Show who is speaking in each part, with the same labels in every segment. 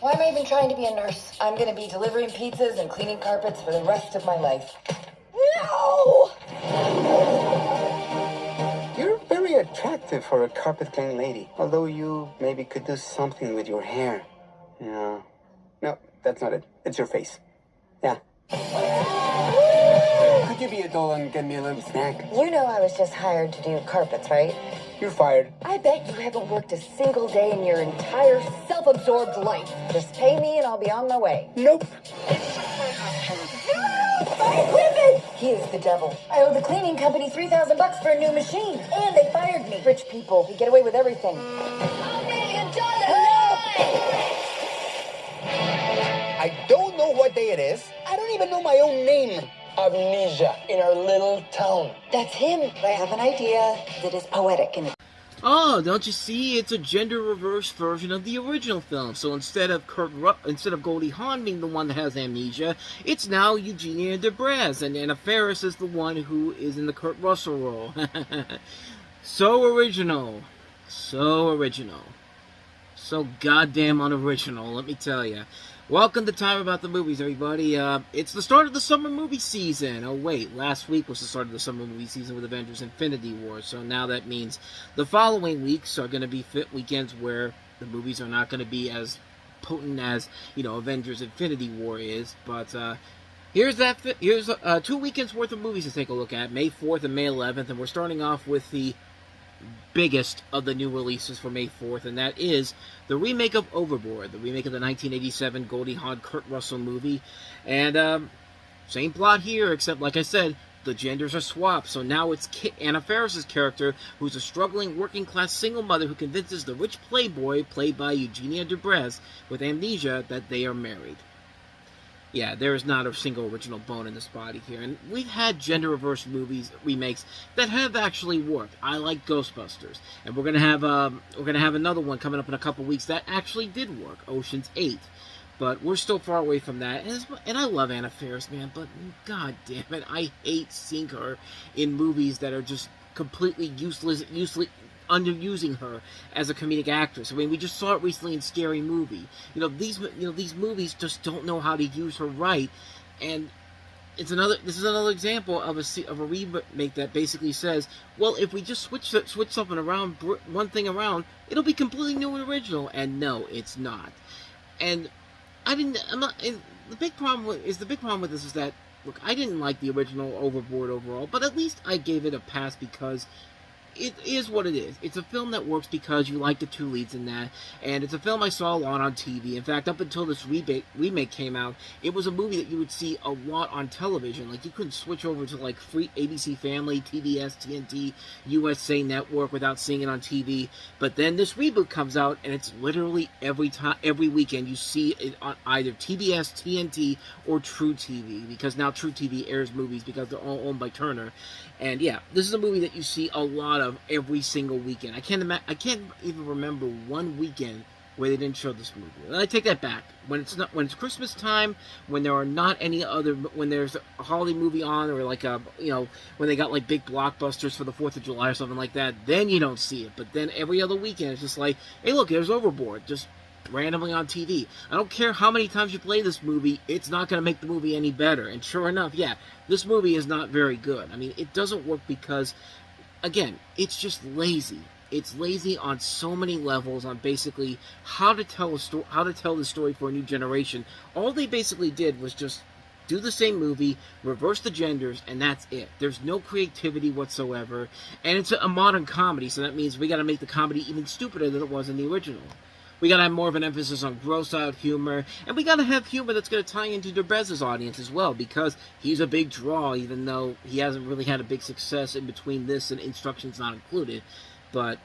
Speaker 1: Why am I even trying to be a nurse? I'm gonna be delivering pizzas and cleaning carpets for the rest of my life. No!
Speaker 2: You're very attractive for a carpet cleaning lady. Although you maybe could do something with your hair. No. No, that's not it. It's your face. Yeah. Could you be a doll and get me a little snack?
Speaker 1: You know I was just hired to do carpets, right?
Speaker 2: You're fired.
Speaker 1: I bet you haven't worked a single day in your entire self-absorbed life. Just pay me and I'll be on my way.
Speaker 2: Nope.
Speaker 1: He is the devil. I owe the cleaning company $3,000 for a new machine, and they fired me. Rich people, they get away with everything. $1 million!
Speaker 2: I don't know what day it is. I don't even know my own name. Amnesia in our little town.
Speaker 1: That's him. I have an idea that is poetic and
Speaker 3: Oh, don't you see? It's a gender-reversed version of the original film. So instead of Goldie Hawn being the one that has amnesia, it's now Eugenia Debrez, and Anna Faris is the one who is in the Kurt Russell role. So original. So original. So goddamn unoriginal, let me tell you. Welcome to Time About the Movies, everybody. It's the start of the summer movie season. Oh, wait, last week was the start of the summer movie season with Avengers Infinity War, so now that means the following weeks are going to be fit weekends where the movies are not going to be as potent as, Avengers Infinity War is, but, here's 2 weekends worth of movies to take a look at, May 4th and May 11th, and we're starting off with the biggest of the new releases for May 4th, and that is the remake of Overboard, the remake of the 1987 Goldie Hawn Kurt Russell movie. And same plot here, except like I said, the genders are swapped. So now it's Anna Faris' character, who's a struggling working-class single mother who convinces the rich playboy, played by Eugenia Debrez, with amnesia, that they are married. Yeah, there is not a single original bone in this body here. And we've had gender-reversed remakes that have actually worked. I like Ghostbusters. And we're gonna have another one coming up in a couple weeks that actually did work, Ocean's 8. But we're still far away from that. And I love Anna Faris, man, but god damn it, I hate seeing her in movies that are just completely uselessly underusing her as a comedic actress. I mean, we just saw it recently in Scary Movie. These movies just don't know how to use her right, and this is another example of a remake that basically says, well, if we just switch something around, one thing around, it'll be completely new and original. And no, it's not. And the big problem with this is that, look, I didn't like the original Overboard overall, but at least I gave it a pass because it is what it is. It's a film that works because you like the two leads in that, and it's a film I saw a lot on TV. In fact, up until this remake came out, it was a movie that you would see a lot on television. Like, you couldn't switch over to, like, free ABC Family, TBS, TNT, USA Network without seeing it on TV. But then this reboot comes out, and it's literally every weekend you see it on either TBS, TNT, or True TV, because now True TV airs movies because they're all owned by Turner. And yeah, this is a movie that you see a lot of every single weekend. I can't even remember one weekend where they didn't show this movie. And I take that back. When it's Christmas time, when there are not any other, when there's a holiday movie on, or like when they got like big blockbusters for the 4th of July or something like that, then you don't see it. But then every other weekend, it's just like, hey, look, there's Overboard, just randomly on TV. I don't care how many times you play this movie, it's not going to make the movie any better. And sure enough, yeah, this movie is not very good. I mean, it doesn't work because, again, it's just lazy. It's lazy on so many levels on basically how to tell the story for a new generation. All they basically did was just do the same movie, reverse the genders, and that's it. There's no creativity whatsoever, and it's a modern comedy, so that means we got to make the comedy even stupider than it was in the original. We gotta have more of an emphasis on gross-out humor, and we gotta have humor that's gonna tie into Debrez's audience as well, because he's a big draw, even though he hasn't really had a big success in between this and Instructions Not Included. But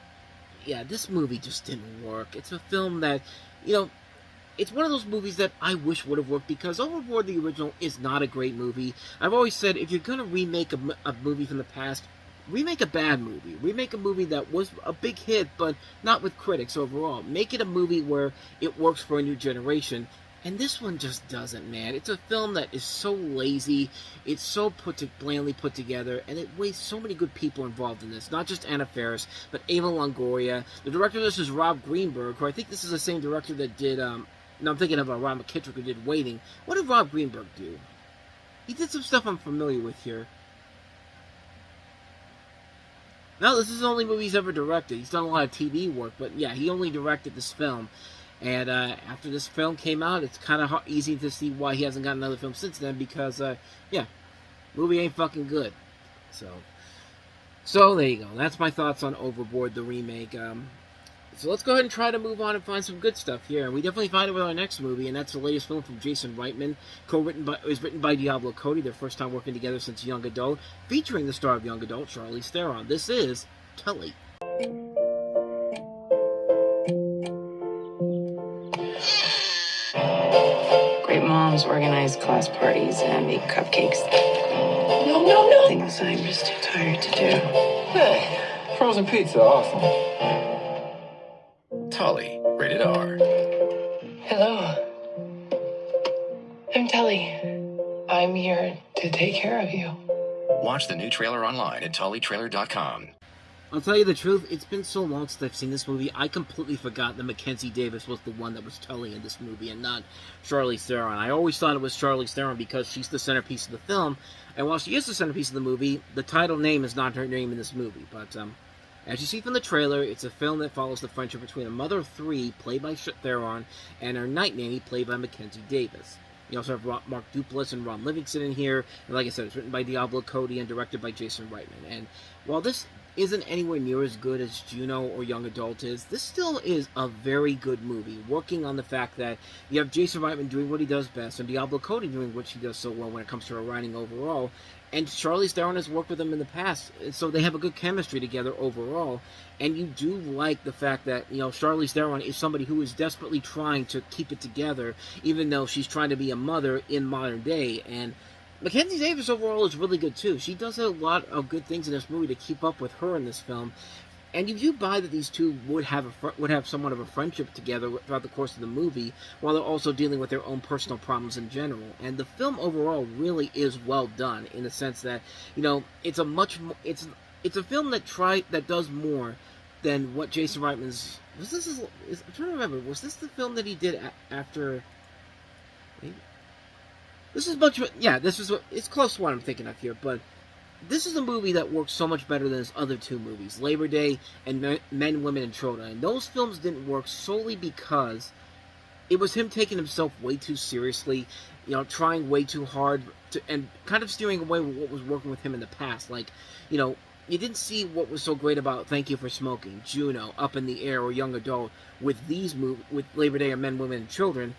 Speaker 3: yeah, this movie just didn't work. It's a film that, it's one of those movies that I wish would have worked, because Overboard, the original, is not a great movie. I've always said, if you're gonna remake a movie from the past, remake a bad movie. Remake a movie that was a big hit, but not with critics overall. Make it a movie where it works for a new generation. And this one just doesn't, man. It's a film that is so lazy. It's so blandly put together, and it wastes so many good people involved in this. Not just Anna Faris, but Ava Longoria. The director of this is Rob Greenberg, who I think this is the same director that did No, I'm thinking of Rob McKittrick, who did Waiting. What did Rob Greenberg do? He did some stuff I'm familiar with here. No, this is the only movie he's ever directed. He's done a lot of TV work, but yeah, he only directed this film. And after this film came out, it's kind of easy to see why he hasn't got another film since then, because, yeah, movie ain't fucking good. So there you go. That's my thoughts on Overboard, the remake. So let's go ahead and try to move on and find some good stuff here. And we definitely find it with our next movie, and that's the latest film from Jason Reitman. It was written by Diablo Cody, their first time working together since Young Adult, featuring the star of Young Adult, Charlize Theron. This is Tully.
Speaker 4: Great moms organize class parties and make cupcakes. No. Things I'm just too tired to do.
Speaker 5: Hey, frozen pizza, awesome. Tully, rated R.
Speaker 4: Hello. I'm Tully. I'm here to take care of you.
Speaker 5: Watch the new trailer online at tullytrailer.com.
Speaker 3: I'll tell you the truth, it's been so long since I've seen this movie, I completely forgot that Mackenzie Davis was the one that was Tully in this movie and not Charlize Theron. I always thought it was Charlize Theron because she's the centerpiece of the film, and while she is the centerpiece of the movie, the title name is not her name in this movie. But as you see from the trailer, it's a film that follows the friendship between a mother of three, played by Theron, and her night nanny, played by Mackenzie Davis. You also have Mark Duplass and Ron Livingston in here, and like I said, it's written by Diablo Cody and directed by Jason Reitman. And while this isn't anywhere near as good as Juno or Young Adult is, this still is a very good movie, working on the fact that you have Jason Reitman doing what he does best, and Diablo Cody doing what she does so well when it comes to her writing overall, and Charlize Theron has worked with him in the past, so they have a good chemistry together overall, and you do like the fact that, you know, Charlize Theron is somebody who is desperately trying to keep it together, even though she's trying to be a mother in modern day, and Mackenzie Davis overall is really good too. She does a lot of good things in this movie to keep up with her in this film, and you do buy that these two would have somewhat of a friendship together throughout the course of the movie, while they're also dealing with their own personal problems in general. And the film overall really is well done in the sense that, you know, it's a film that does more than what Jason Reitman's I'm trying to remember, was this the film that he did after? This is it's close to what I'm thinking of here, but this is a movie that works so much better than his other two movies, Labor Day and Men, Women, and Children. And those films didn't work solely because it was him taking himself way too seriously, you know, trying way too hard, and kind of steering away with what was working with him in the past. Like, you know, you didn't see what was so great about Thank You for Smoking, Juno, Up in the Air, or Young Adult with these movies, with Labor Day or Men, Women, and Children.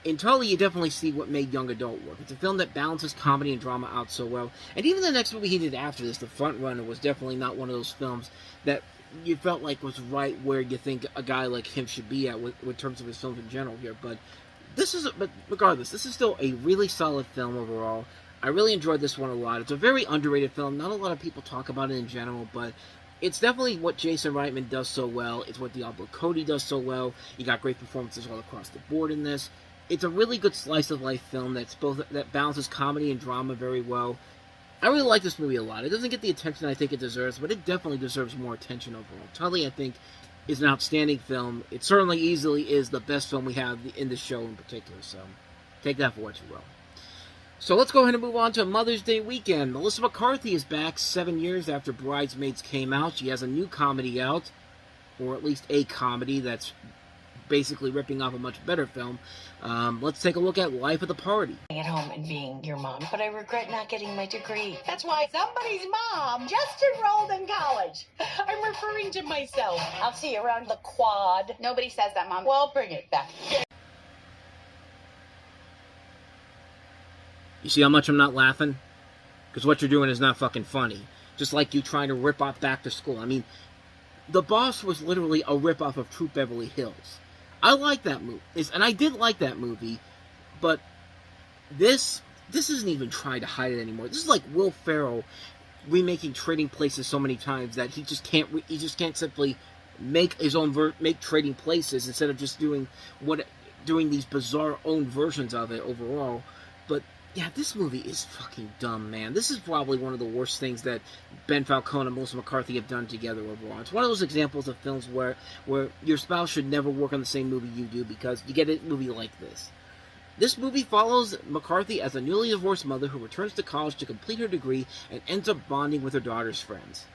Speaker 3: In Tully, you definitely see what made Young Adult work. It's a film that balances comedy and drama out so well. And even the next movie he did after this, The Front Runner, was definitely not one of those films that you felt like was right where you think a guy like him should be at with terms of his films in general here. But regardless, this is still a really solid film overall. I really enjoyed this one a lot. It's a very underrated film. Not a lot of people talk about it in general, but it's definitely what Jason Reitman does so well. It's what Diablo Cody does so well. You got great performances all across the board in this. It's a really good slice of life film that balances comedy and drama very well. I really like this movie a lot. It doesn't get the attention I think it deserves, but it definitely deserves more attention overall. Tully, I think, is an outstanding film. It certainly easily is the best film we have in the show in particular, so take that for what you will. So let's go ahead and move on to Mother's Day weekend. Melissa McCarthy is back 7 years after Bridesmaids came out. She has a new comedy out, or at least a comedy that's basically ripping off a much better film. Let's take a look at Life at the Party.
Speaker 4: At home and being your mom, but I regret not getting my degree.
Speaker 6: That's why somebody's mom just enrolled in college. I'm referring to myself. I'll see you around the quad.
Speaker 1: Nobody says that, Mom.
Speaker 6: Well, bring it back.
Speaker 3: You see how much I'm not laughing? Because what you're doing is not fucking funny. Just like you trying to rip off Back to School. I mean, The Boss was literally a rip-off of Troop Beverly Hills. I like that movie, and I did like that movie, but this isn't even trying to hide it anymore. This is like Will Ferrell remaking Trading Places so many times that he just can't simply make his own make Trading Places instead of just doing these bizarre own versions of it overall. But Yeah, this movie is fucking dumb, man. This is probably one of the worst things that Ben Falcone and Melissa McCarthy have done together overall. It's one of those examples of films where your spouse should never work on the same movie you do because you get a movie like this. This movie follows McCarthy as a newly divorced mother who returns to college to complete her degree and ends up bonding with her daughter's friends.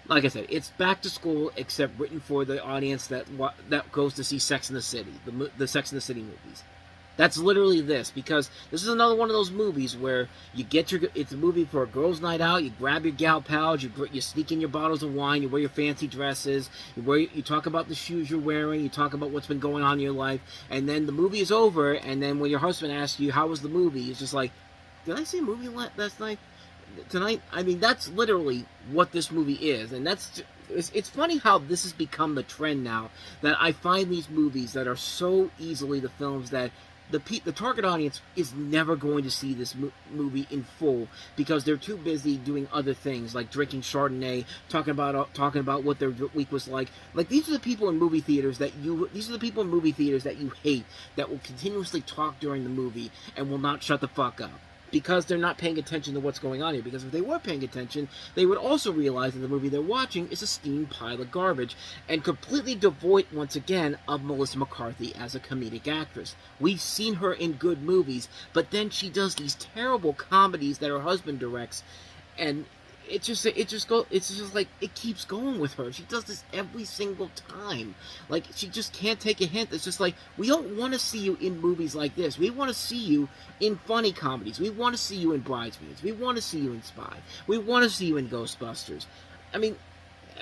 Speaker 3: Like I said, it's back to school, except written for the audience that goes to see Sex and the City, the Sex and the City movies. That's literally this, because this is another one of those movies where it's a movie for a girls' night out, you grab your gal pals, you sneak in your bottles of wine, you wear your fancy dresses, you talk about the shoes you're wearing, you talk about what's been going on in your life, and then the movie is over, and then when your husband asks you, how was the movie, it's just like, did I see a movie last night? Tonight? I mean, that's literally what this movie is, and it's funny how this has become the trend now, that I find these movies that are so easily the films that the target audience is never going to see this movie in full because they're too busy doing other things like drinking Chardonnay, talking about what their week was like. Like these are the people in movie theaters that you hate, that will continuously talk during the movie and will not shut the fuck up. Because they're not paying attention to what's going on here. Because if they were paying attention, they would also realize that the movie they're watching is a steaming pile of garbage, and completely devoid, once again, of Melissa McCarthy as a comedic actress. We've seen her in good movies, but then she does these terrible comedies that her husband directs, and it's just like it keeps going with her. She does this every single time. Like she just can't take a hint. It's just like, we don't want to see you in movies like this. We want to see you in funny comedies. We want to see you in Bridesmaids. We want to see you in Spy. We want to see you in Ghostbusters. I mean,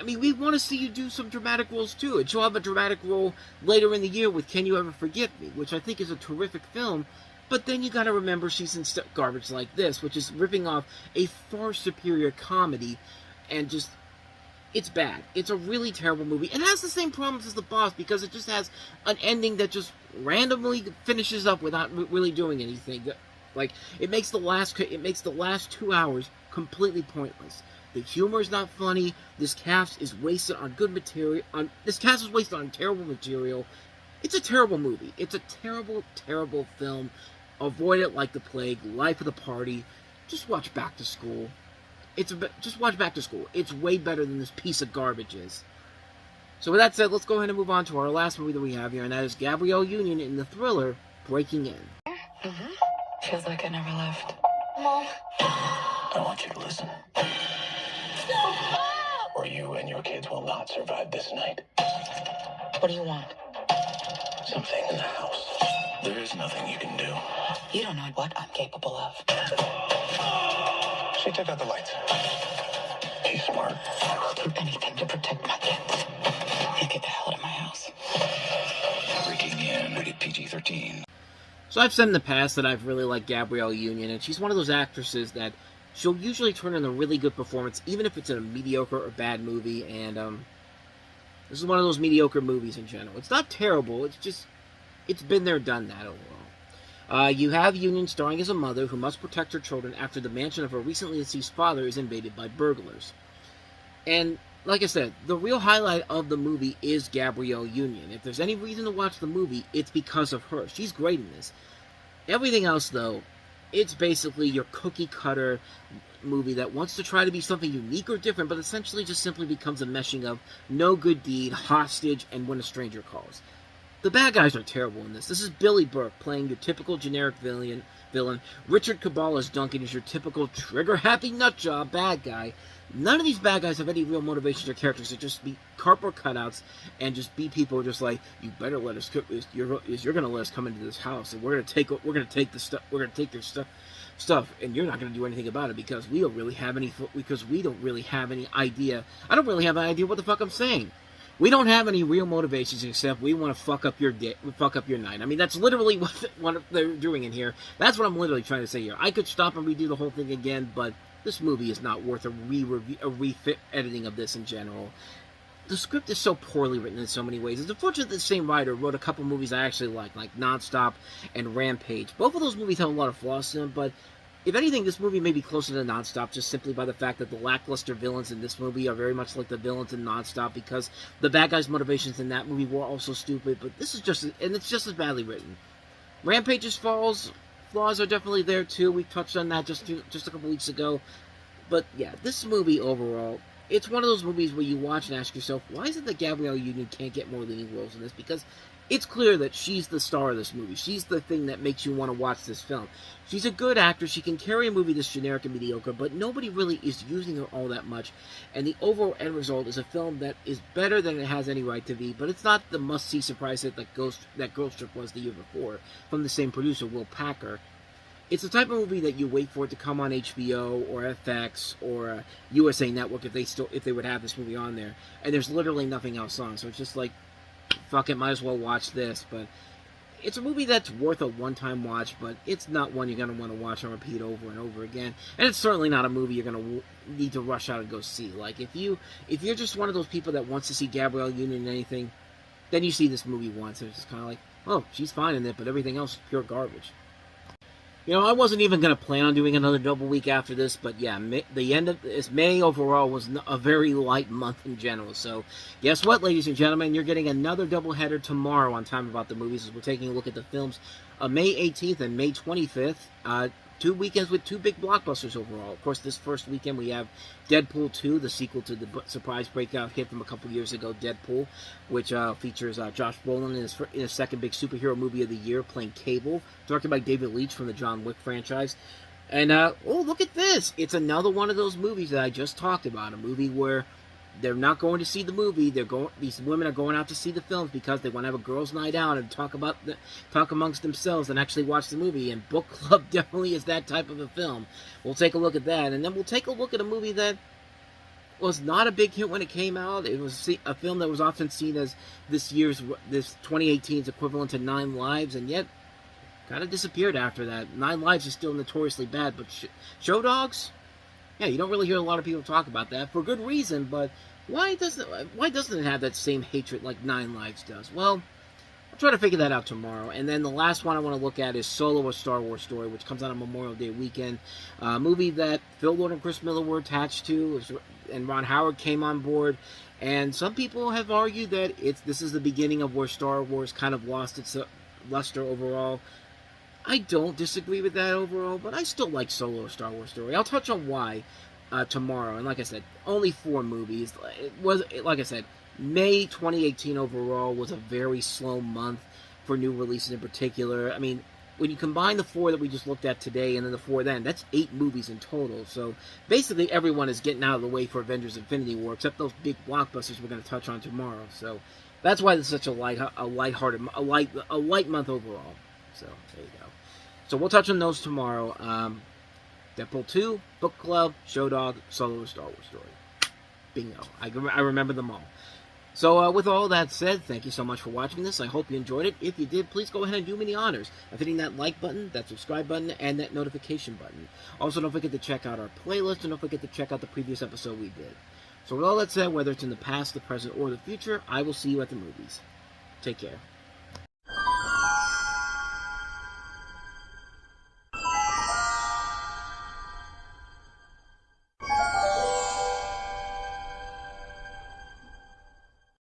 Speaker 3: we want to see you do some dramatic roles too. And she'll have a dramatic role later in the year with Can You Ever Forget Me, which I think is a terrific film. But then you gotta remember she's in garbage like this, which is ripping off a far superior comedy, and just, it's bad. It's a really terrible movie. It has the same problems as The Boss, because it just has an ending that just randomly finishes up without really doing anything. Like, it makes the last 2 hours completely pointless. The humor is not funny. This cast is wasted on good material. This cast is wasted on terrible material. It's a terrible movie. It's a terrible, terrible film. Avoid it like the plague. Life of the Party. Just watch Back to School. Just watch Back to School. It's way better than this piece of garbage is. So with that said, let's go ahead and move on to our last movie that we have here, and that is Gabrielle Union in the thriller Breaking In.
Speaker 4: Mm-hmm. Feels like I never left.
Speaker 6: Mom.
Speaker 7: I want you to listen. Or you and your kids will not survive this night.
Speaker 4: What do you want?
Speaker 7: Something in the house. There is nothing you can do.
Speaker 4: You don't know what I'm capable of.
Speaker 7: She took out the lights. She's smart.
Speaker 4: I will do anything to protect my kids. You get the hell out of my house.
Speaker 5: Breaking In, rated PG-13.
Speaker 3: So I've said in the past that I've really liked Gabrielle Union, and she's one of those actresses that she'll usually turn in a really good performance, even if it's in a mediocre or bad movie, and this is one of those mediocre movies in general. It's not terrible, it's been there, done that overall. You have Union starring as a mother who must protect her children after the mansion of her recently deceased father is invaded by burglars. And, like I said, the real highlight of the movie is Gabrielle Union. If there's any reason to watch the movie, it's because of her. She's great in this. Everything else, though, it's basically your cookie-cutter movie that wants to try to be something unique or different, but essentially just simply becomes a meshing of No Good Deed, Hostage, and When a Stranger Calls. The bad guys are terrible in this. This is Billy Burke playing your typical generic villain. Richard Cabales Duncan is your typical trigger-happy nutjob bad guy. None of these bad guys have any real motivations or characters. They just be cardboard cutouts and just be people just like, you better let us cook. You're going to let us come into this house, and we're going to take the stuff. We're going to take their stuff, and you're not going to do anything about it because we don't really have any idea. I don't really have an idea what the fuck I'm saying. We don't have any real motivations except we want to fuck up your night. I mean, that's literally what they're doing in here. That's what I'm literally trying to say here. I could stop and redo the whole thing again, but this movie is not worth a refit editing of this in general. The script is so poorly written in so many ways. It's unfortunate that the same writer wrote a couple movies I actually like Nonstop and Rampage. Both of those movies have a lot of flaws in them, but if anything, this movie may be closer to Nonstop just simply by the fact that the lackluster villains in this movie are very much like the villains in Nonstop, because the bad guys' motivations in that movie were also stupid, but this is it's just as badly written. Rampage's falls, flaws are definitely there too. We touched on that just a couple weeks ago. But yeah, this movie overall, it's one of those movies where you watch and ask yourself, why is it that Gabrielle Union can't get more leading roles in this? Because it's clear that she's the star of this movie. She's the thing that makes you want to watch this film. She's a good actor. She can carry a movie this generic and mediocre, but nobody really is using her all that much. And the overall end result is a film that is better than it has any right to be, but it's not the must-see surprise hit that Girls Trip was the year before, from the same producer, Will Packer. It's the type of movie that you wait for it to come on HBO or FX or USA Network if they would have this movie on there, and there's literally nothing else on. So it's just like, fuck it, might as well watch this. But it's a movie that's worth a one-time watch, but it's not one you're gonna want to watch and repeat over and over again. And it's certainly not a movie you're gonna need to rush out and go see. Like if you're just one of those people that wants to see Gabrielle Union in anything, then you see this movie once and it's just kind of like, oh, she's fine in it, but everything else is pure garbage. You know, I wasn't even going to plan on doing another double week after this, but yeah, the end of this May overall was a very light month in general. So, guess what, ladies and gentlemen? You're getting another doubleheader tomorrow on Time About the Movies as we're taking a look at the films of May 18th and May 25th. 2 weekends with 2 big blockbusters overall. Of course, this first weekend we have Deadpool 2, the sequel to the surprise breakout hit from a couple years ago, Deadpool, which features Josh Brolin in his second big superhero movie of the year, playing Cable, directed by David Leitch from the John Wick franchise. And, oh, look at this! It's another one of those movies that I just talked about, a movie where they're not going to see the movie. These women are going out to see the films because they want to have a girls' night out and talk amongst themselves and actually watch the movie. And Book Club definitely is that type of a film. We'll take a look at that, and then we'll take a look at a movie that was not a big hit when it came out. It was a film that was often seen as this 2018's equivalent to 9 Lives, and yet kind of disappeared after that. 9 Lives is still notoriously bad, but Show Dogs. Yeah, you don't really hear a lot of people talk about that for good reason, but why doesn't it have that same hatred like 9 Lives does? Well, I'll try to figure that out tomorrow. And then the last one I want to look at is Solo: A Star Wars Story, which comes out on Memorial Day weekend. A movie that Phil Lord and Chris Miller were attached to, and Ron Howard came on board. And some people have argued that this is the beginning of where Star Wars kind of lost its luster overall. I don't disagree with that overall, but I still like Solo: A Star Wars Story. I'll touch on why tomorrow. And like I said, only 4 movies. Like I said, May 2018 overall was a very slow month for new releases in particular. I mean, when you combine the 4 that we just looked at today and then the 4 then, that's 8 movies in total. So basically everyone is getting out of the way for Avengers Infinity War, except those big blockbusters we're going to touch on tomorrow. So that's why this is such a light month overall. So there you go. So we'll touch on those tomorrow. Deadpool 2, Book Club, Show Dog, Solo: A Star Wars Story. Bingo. I remember them all. So with all that said, thank you so much for watching this. I hope you enjoyed it. If you did, please go ahead and do me the honors of hitting that like button, that subscribe button, and that notification button. Also, don't forget to check out our playlist, and don't forget to check out the previous episode we did. So with all that said, whether it's in the past, the present, or the future, I will see you at the movies. Take care.